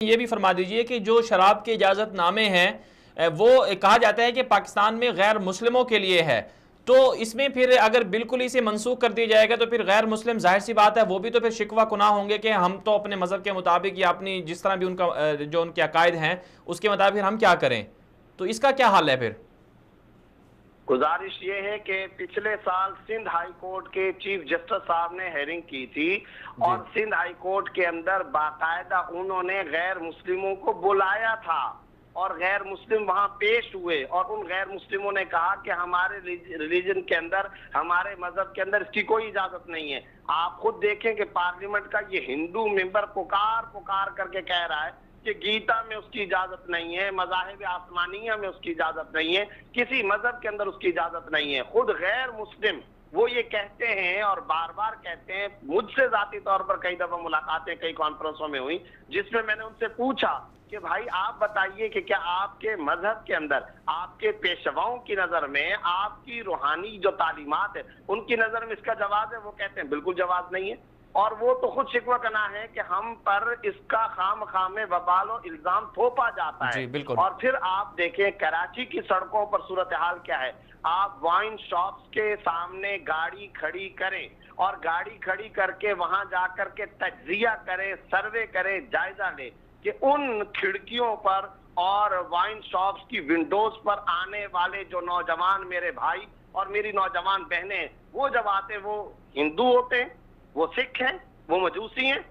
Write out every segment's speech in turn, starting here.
ये भी फरमा दीजिए कि जो शराब के इजाज़तनामे हैं वो कहा जाता है कि पाकिस्तान में गैर मुस्लिमों के लिए है, तो इसमें फिर अगर बिल्कुल इसे मनसूख कर दिया जाएगा तो फिर गैर मुस्लिम जाहिर सी बात है वो भी तो फिर शिकवा गुनाह होंगे कि हम तो अपने मज़हब के मुताबिक या अपनी जिस तरह भी उनका जो उनके अकायद हैं उसके मुताबिक हम क्या करें, तो इसका क्या हाल है फिर? गुजारिश ये है कि पिछले साल सिंध हाई कोर्ट के चीफ जस्टिस साहब ने हेयरिंग की थी और सिंध हाई कोर्ट के अंदर बाकायदा उन्होंने गैर मुस्लिमों को बुलाया था और गैर मुस्लिम वहां पेश हुए और उन गैर मुस्लिमों ने कहा कि हमारे रिलीजन के अंदर, हमारे मजहब के अंदर इसकी कोई इजाजत नहीं है। आप खुद देखें कि पार्लियामेंट का ये हिंदू मेंबर पुकार पुकार करके कह रहा है कि गीता में उसकी इजाजत नहीं है, मज़ाहिब आसमानिया में उसकी इजाजत नहीं है, किसी मजहब के अंदर उसकी इजाजत नहीं है। खुद गैर मुस्लिम वो ये कहते हैं और बार बार कहते हैं। मुझसे जाती तौर पर कई दफा मुलाकातें कई कॉन्फ्रेंसों में हुई जिसमें मैंने उनसे पूछा कि भाई आप बताइए कि क्या आपके मजहब के अंदर, आपके पेशवाओं की नजर में, आपकी रूहानी जो तालीमात है उनकी नजर में इसका जवाब है? वो कहते हैं बिल्कुल जवाब नहीं है। और वो तो खुद शिकवा करना है कि हम पर इसका खाम में वबाल और इल्जाम थोपा जाता है। और फिर आप देखें कराची की सड़कों पर सूरत हाल क्या है। आप वाइन शॉप्स के सामने गाड़ी खड़ी करें और गाड़ी खड़ी करके वहां जाकर के तज्जिया करें, सर्वे करें, जायजा ले कि उन खिड़कियों पर और वाइन शॉप्स की विंडोज पर आने वाले जो नौजवान मेरे भाई और मेरी नौजवान बहनें, वो जब आते वो हिंदू होते हैं, वो सिख हैं, वो मजूसी हैं,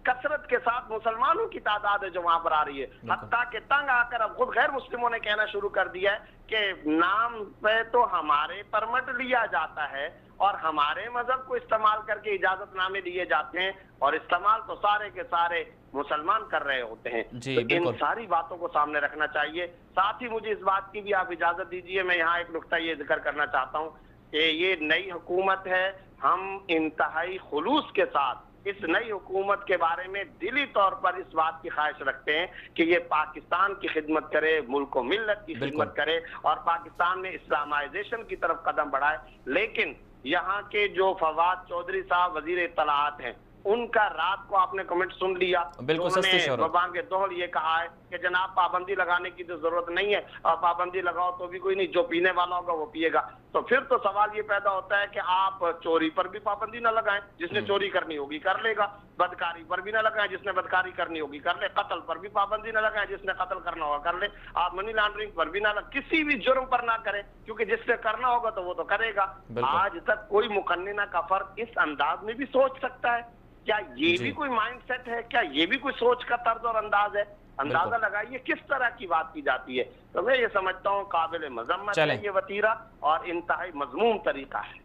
कसरत के साथ मुसलमानों की तादाद है जो वहां पर आ रही है। हत्ता के तंग आकर अब खुद गैर मुस्लिमों ने कहना शुरू कर दिया है कि नाम पे तो हमारे परमट लिया जाता है और हमारे मजहब को इस्तेमाल करके इजाजतनामे दिए जाते हैं और इस्तेमाल तो सारे के सारे मुसलमान कर रहे होते हैं। तो इन सारी बातों को सामने रखना चाहिए। साथ ही मुझे इस बात की भी आप इजाजत दीजिए, मैं यहाँ एक नुक्ता ये जिक्र करना चाहता हूँ कि ये नई हुकूमत है, हम इंतहाई खुलूस के साथ इस नई हुकूमत के बारे में दिली तौर पर इस बात की ख्वाहिश रखते हैं कि ये पाकिस्तान की खिदमत करे, मुल्क व मिल्लत की खिदमत करे और पाकिस्तान में इस्लामाइजेशन की तरफ कदम बढ़ाए। लेकिन यहाँ के जो फवाद चौधरी साहब वजीर इत्तलाआत हैं, उनका रात को आपने कमेंट सुन लिया, उन्होंने दोहल ये कहा है कि जनाब पाबंदी लगाने की तो जरूरत नहीं है और पाबंदी लगाओ तो भी कोई नहीं, जो पीने वाला होगा वो पिएगा। तो फिर तो सवाल ये पैदा होता है कि आप चोरी पर भी पाबंदी न लगाएं, जिसने चोरी करनी होगी कर लेगा, बदकारी पर भी न लगाएं, जिसने बदकारी करनी होगी कर ले, कत्ल पर भी पाबंदी न लगाएं, जिसने कत्ल करना होगा कर ले, आप मनी लॉन्ड्रिंग पर भी ना, किसी भी जुर्म पर ना करें, क्योंकि जिसने करना होगा तो वो तो करेगा। आज तक कोई मुकन्निना का फर्द इस अंदाज में भी सोच सकता है? क्या ये भी कोई माइंडसेट है? क्या ये भी कोई सोच का तर्ज और अंदाज है? अंदाजा लगाइए किस तरह की बात की जाती है। तो मैं ये समझता हूँ काबिल मजम्मत है ये वतीरा और इंतहाई मजमूम तरीका है।